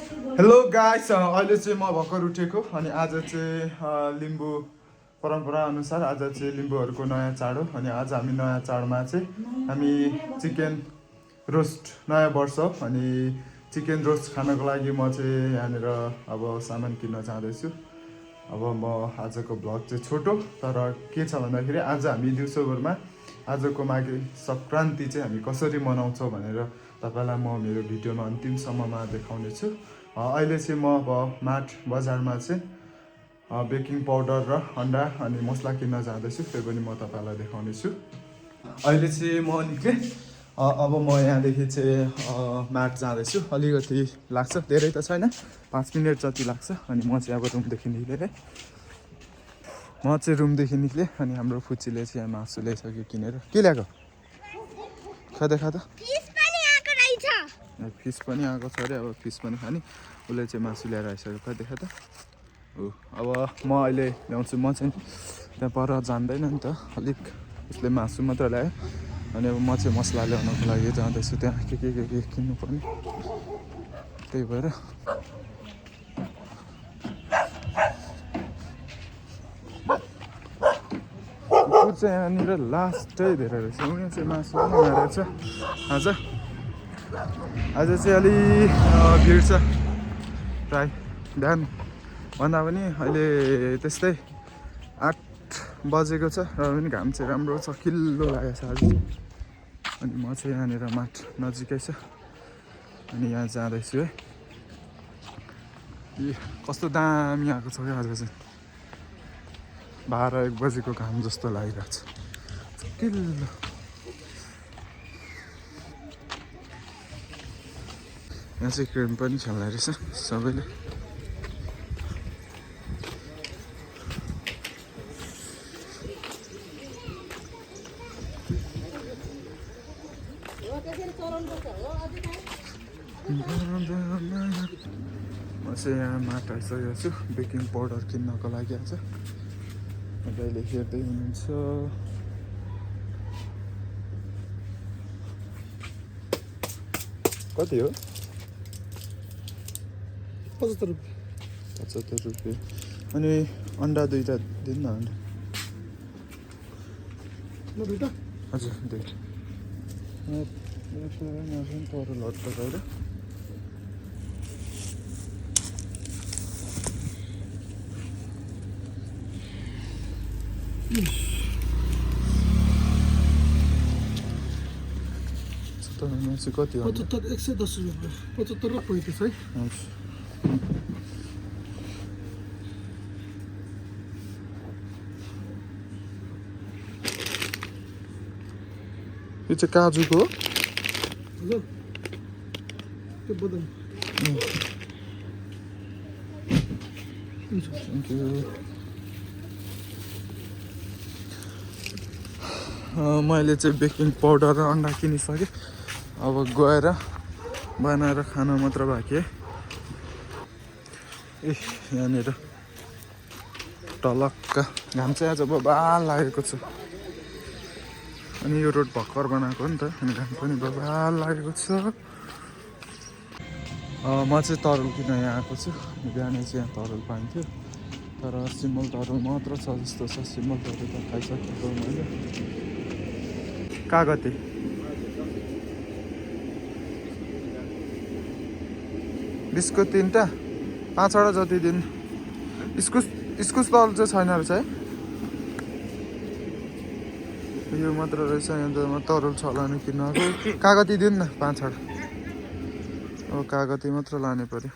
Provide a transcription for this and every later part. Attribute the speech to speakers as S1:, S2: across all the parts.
S1: Hello guys, अहिले चाहिँ म भर्खर उठेको अनि आज चाहिँ लिम्बू परम्परा अनुसार आज चाहिँ लिम्बूहरूको नयाँ चाड हो। अनि आज हामी नयाँ चाडमा चाहिँ हामी चिकन रोस्ट नयाँ वर्ष हो अनि चिकन रोस्ट खानको लागि म चाहिँ यहाँनिर अब सामान किन्न जाँदैछु। अब म आजको भ्लग चाहिँ छोटो तर के छ भन्दाखेरि आज हामी दिउँसोभरमा आजको माघे सङ्क्रान्ति चाहिँ हामी कसरी मनाउँछौँ भनेर तपाईँलाई म मेरो भिडियोमा अन्तिमसम्ममा देखाउनेछु। अहिले चाहिँ म अब माट बजारमा चाहिँ बेकिङ पाउडर र अन्डा अनि मसला किन्न जाँदैछु, त्यो पनि म तपाईँलाई देखाउनेछु। अहिले चाहिँ म निक्लेँ, अब म यहाँदेखि चाहिँ माट जाँदैछु। अलिकति लाग्छ, धेरै त छैन, 5 मिनट जति लाग्छ। अनि म चाहिँ अब रुमदेखि निक्लेँ, म चाहिँ रुमदेखि निक्लेँ अनि हाम्रो फुच्चीले चाहिँ मासु ल्याइसक्यो किनेर। के ल्याएको? खाँदा फिस पनि आएको छ अरे, अब फिस पनि खाने। उसले चाहिँ मासु ल्याएर आइसक्यो, कहाँ देखा त। अब म अहिले ल्याउँछु, म चाहिँ त्यहाँ पर जान्दैन नि त, अलिक उसले मासु मात्र ल्यायो अनि अब म चाहिँ मसला ल्याउनको लागि जाँदैछु त्यहाँ के किन्नु पर्ने, त्यही भएर। कुकुर चाहिँ यहाँनिर लास्टै धेरै रहेछ, उनी चाहिँ मासु पनि मारेको छ। आज चाहिँ अलि भिड छ प्राय, बिहान भन्दा पनि अहिले त्यस्तै 8 बजेको छ र पनि घाम चाहिँ राम्रो छ, खिल्लो लागेको छ आज। अनि म चाहिँ यहाँनिर माट नजिकै छ अनि यहाँ जाँदैछु है। कस्तो दामी आएको छ क्या आज चाहिँ, 12-1 बजेको घाम जस्तो लागिरहेको छ, खिल्लो। यहाँ चाहिँ क्रिम पनि खेल्ने रहेछ सबैले। म चाहिँ यहाँ माट आइसकेको छु बेकिङ पाउडर किन्नको लागि। आज अहिले हेर्दै हुनुहुन्छ, कति हो? 75 रुपियाँ। अनि अन्डा 2टा दिनु न। अन्डा हजुर 2टा। तर लट्ट गएर चाहिँ कति हो?
S2: 75 110 रुपियाँ, 75 र 35 है।
S1: हजुर। यो चाहिँ काजुको हो?
S2: हजुर, त्यो बदाम।
S1: Thank you. मैले चाहिँ बेकिङ पाउडर र अन्डा किनिसकेँ, अब गएर बनाएर खान मात्र बाँकी है। यहाँनिर टलक्क घाम चाहिँ आज बबाल लागेको छ। अनि यो रोड भर्खर बनाएको हो नि त, अनि घाम पनि बबाल लागेको छ। म चाहिँ तरुल किन यहाँ आएको छु। बिहानै चाहिँ यहाँ तरुल पाइन्थ्यो तर सिमल तरुल मात्र छ जस्तो छ। सिमल तरुल त खाइसकेको मैले। कागती बिस्कुट 3टा, 5वटा जति दिनु। इस्कुस तरुल चाहिँ छैन रहेछ है, यो मात्र रहेछ। यहाँ त म तरुल छ होला नि किन्न आएको। कागती दिनु न 5वटा। अब कागती मात्र लाने पर्यो।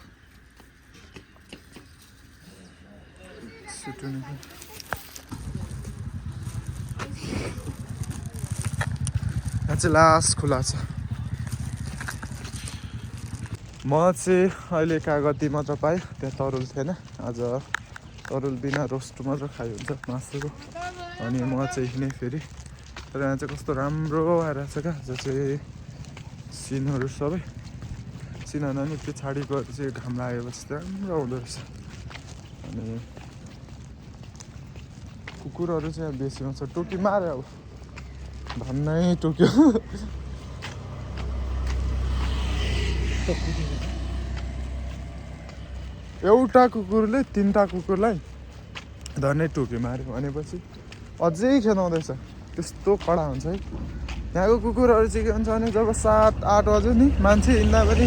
S1: यहाँ चाहिँ लास्ट खुला छ। म चाहिँ अहिले कागती मात्र पाएँ, त्यहाँ तरुल थिएन। आज तरुल बिना रोस्ट मात्र खाइ हुन्छ मासुको। अनि म चाहिँ हिँडेँ फेरि, तर यहाँ चाहिँ कस्तो राम्रो आइरहेको छ क्या आज चाहिँ सिनहरू सबै। सिन नि पछाडि गएर चाहिँ घाम लागेपछि राम्रो हुँदो रहेछ। अनि कुकुरहरू चाहिँ यहाँ बेसी हुन्छ। टोकी माऱ्यो, अब भन्नै टोक्यो। एउटा कुकुरले 3टा कुकुरलाई धर्ने टोपी मार्यो भनेपछि अझै खेदाउँदैछ। त्यस्तो कडा हुन्छ है यहाँको कुकुरहरू चाहिँ के हुन्छ भने जब 7-8 बज्यो नि मान्छे हिँड्दा पनि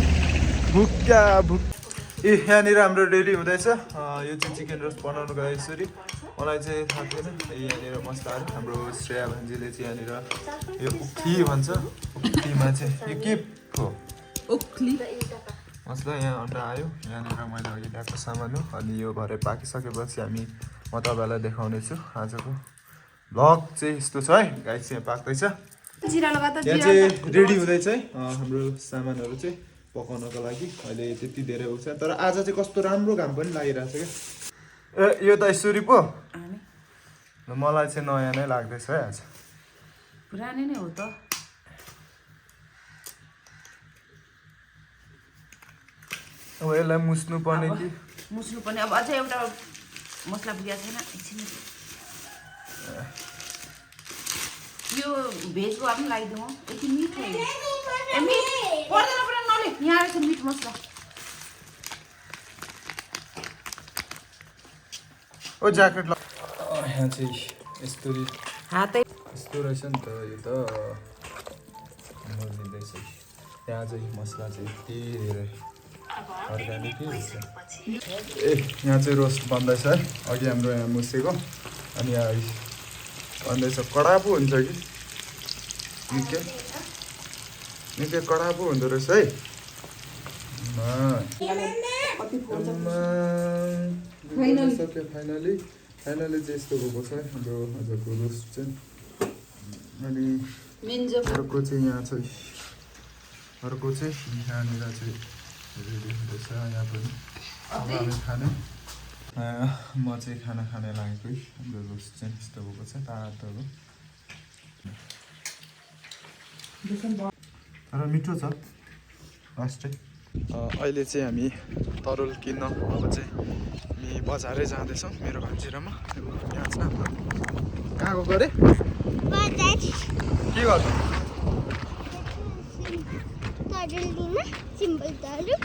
S1: भुक्या भुक। ए यहाँनिर हाम्रो रेडी हुँदैछ। यो चाहिँ चिकन रोस्ट बनाउनुको लागि यसरी मलाई चाहिँ थाहा थिएन। यहाँनिर मसलाहरू हाम्रो श्रेया भान्जीले चाहिँ यहाँनिर यो उख्ली भन्छ, उख्लीमा चाहिँ यो के हो
S3: उख्ली
S1: मसला यहाँ अन्डा आयो। यहाँनिर मैले अघि ल्याएको सामान हो। अनि यो भरे पाकिसकेपछि म तपाईँलाई देखाउने छु। आजको भ्लग चाहिँ यस्तो छ है गाइस। यहाँ पाक्दैछ, यहाँ चाहिँ रेडी हुँदैछ है हाम्रो सामानहरू चाहिँ पकाउनको लागि। अहिले त्यति धेरै भएको छ तर आज चाहिँ कस्तो राम्रो घाम पनि लागिरहेको छ क्या। ए यो त यसरी पो मलाई चाहिँ नयाँ नै लाग्दैछ है आज।
S3: पुरानै नै हो त।
S1: अब यसलाई मुस्नु पर्ने कि
S3: मुस्नु पर्ने। अब अझै एउटा मसला पुगेको छैन एकछिन। यो भेजको पनि लगाइदिउँ हो। यति मिठो हो। ए मिठ पर्दैन पर्दैन नले यहाँ आएछ मिठ मसला।
S1: ओ ज्याकेट ल। यहाँ चाहिँ यस्तो
S3: हातै
S1: यस्तो रहेछ नि त। यो त लिँदैछ। यहाँ चाहिँ मसला चाहिँ यति धेरै अर्ग्यानिकै रहेछ। ए यहाँ चाहिँ रोस्ट बन्दैछ है। अघि हाम्रो यहाँ मुसेको अनि यहाँ बन्दैछ। कडा पो हुन्छ कि निकै निकै कडा पो हुँदो रहेछ है। सक्यो फाइनली चाहिँ यस्तो भएको छ हाम्रो आजको रोस्ट चाहिँ। अनि अर्को चाहिँ यहाँ चाहिँ यहाँनिर चाहिँ रेडी हुँदैछ। यहाँ पनि अब हामी खाने म चाहिँ खाना खाने लागेको है। हाम्रो रोस्ट चाहिँ यस्तो भएको छ तातोहरू तर मिठो छ लास्टै। अहिले चाहिँ हामी तरुल किन्न अब चाहिँ हामी बजारै जाँदैछौँ मेरो भान्जी र म। यहाँ छ कहाँ गएको अरे के गर्नु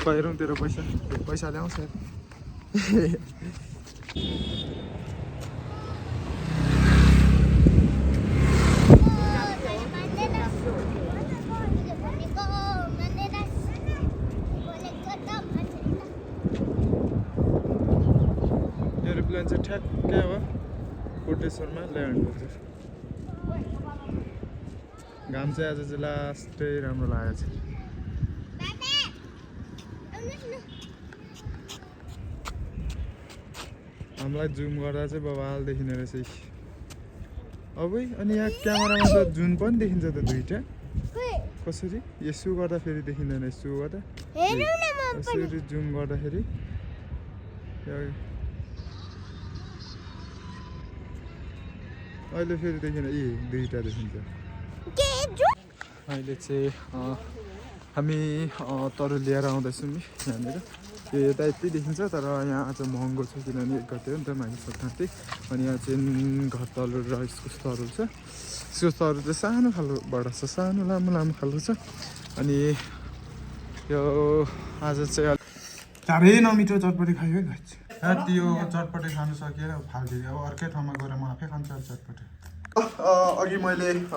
S1: हेरौँ तेरो पैसा ल्याउँछ। एरोप्लेन चाहिँ ठ्याक्कै अब कोटेश्वरमा ल्यान्ड गर्छ। घाम चाहिँ आज चाहिँ लास्टै राम्रो लागेको छ। हामीलाई जुम गर्दा चाहिँ बबाल देखिने रहेछ अब। अनि यहाँ क्यामेरामा त जुन पनि देखिन्छ त दुईटा। कसरी यसो गर्दा फेरि देखिँदैन, यसो गर्दा यसरी जुम गर्दाखेरि अहिले फेरि देखिन। दुईटा देखिन्छ। अहिले चाहिँ हामी तरुल लिएर आउँदैछौँ नि यहाँनिर। यो यता यति देखिन्छ तर यहाँ आज महँगो छ किनभने 1 गते हो नि त माघे सङ्क्रान्ति। अनि यहाँ चाहिँ घर तरुल र इस्कुस तरुल छ। इस्कुस तरुल चाहिँ सानो खालकोबाट छ, सानो लामो लामो खालको छ। अनि यो आज चाहिँ साह्रै नमिठो चटपटी खायो है गाइस। त्यो चटपटी खानु सकिएर फालिदियो। अब अर्कै ठाउँमा गएर म आफै खान्छु चटपटी। अघि मैले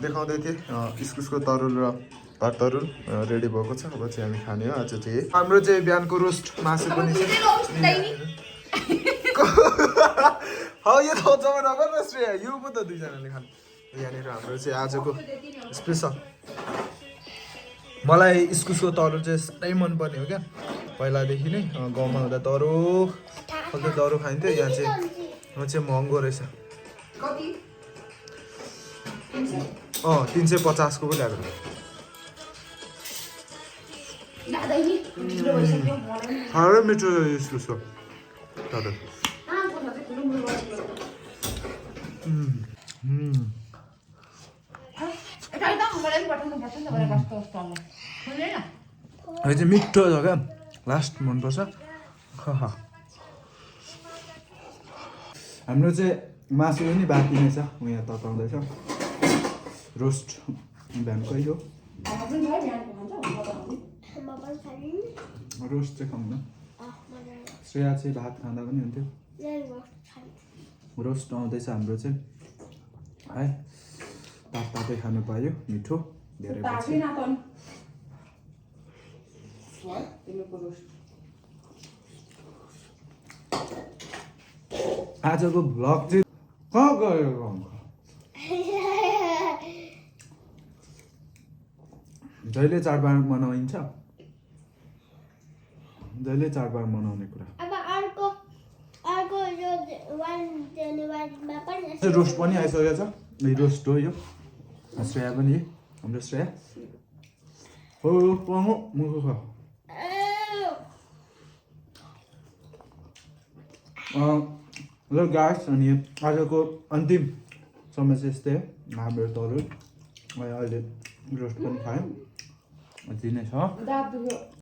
S1: देखाउँदै थिएँ इस्कुसको तरुल र भात तरुल रेडी भएको छ। अब चाहिँ हामी खाने हो आज चाहिँ। हाम्रो चाहिँ बिहानको रोस्ट मासु पनि छ। यो त जम्मा नगर न श्रेया, यो पो त दुईजनाले खानु। यहाँनिर हाम्रो चाहिँ आजको स्पेसल। मलाई इस्कुसको तरुल चाहिँ साह्रै मनपर्ने हो क्या। पहिलादेखि नै गाउँमा हुँदा दह्रो खाइन्थ्यो। यहाँ चाहिँ महँगो रहेछ। 350 को पो ल्याएको। साह्रै मिठो इस्कुसको तरुल। यो चाहिँ मिठो छ क्या, लास्ट मनपर्छ। हाम्रो चाहिँ मासु पनि बाँकी नै छ, यहाँ तताउँदैछ। रोस्ट बिहानकै हो। रोस्ट चाहिँ खाउँ न। श्रेया चाहिँ भात खाँदा पनि हुन्थ्यो रोस्ट आउँदैछ हाम्रो चाहिँ है ताप तापै खानु पायो मिठो धेरै पछि आजको भ्लग चाहिँ कहाँ गयो जहिले चाडबाड मनाइन्छ जहिले चाडबाड मनाउने कुरा रोस्ट पनि आइसकेको छ यो रोस्ट हो यो श्रेया पनि हाम्रो श्रेया हो मुखो खा ल गाइस अनि आजको अन्तिम समय चाहिँ यस्तै हो हाम्रो तरुल अहिले रोस्ट पनि खायौँ यति नै छ